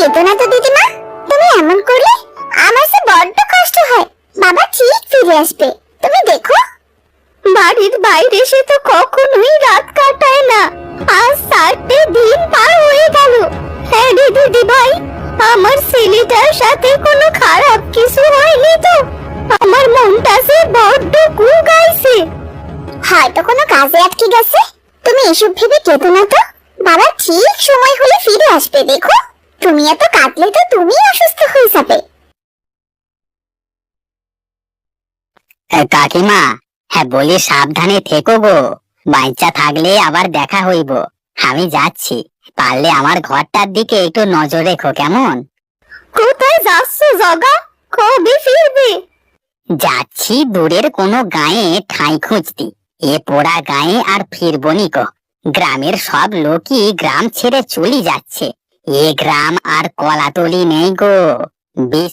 কেঁদো না তো দিদিমা, তুমি এমন করলে আমার যে বড্ড কষ্ট হয়। বাবা ঠিক ফিরে আসবে, তুমি দেখো। বাড়ির বাইরে সে তো কখনোই রাত কাটায় না, আজ 4টে দিন পার হয়ে গেল। হ্যাঁ রে দিদি ভাই, আমার ছেলেটার সাথে কোনো খারাপ কিছু হয়নি তো? আমার মনটা যে বড্ড কুঁকাইছে। হয়তো কোনো কাজে আটকে গেছে, তুমি এসব ভেবে কেঁদো না তো। বাবা ঠিক সময় হলে ফিরে আসবে, দেখো। তুমি এত কাঁদলে তো তুমি অসুস্থ হয়ে যাবে। কাকিমা, হ্যাঁ বলি সাবধানে থেকো গো, বাচ্চা থাকলে আবার দেখা হইব। আমি যাচ্ছি, পারলে আমার ঘরটার দিকে একটু নজর রেখো, কেমন? কোথায় যাচ্ছ জগা? কবে ফিরবে? যাচ্ছি দূরের কোনো গায়ে ঠাঁই খুঁজতি। এ পোড়া গায়ে আর ফিরবো নি গো। গ্রামের সব লোকই গ্রাম ছেড়ে চলে যাচ্ছে, এ গ্রাম আর কলাতলি নেই গো।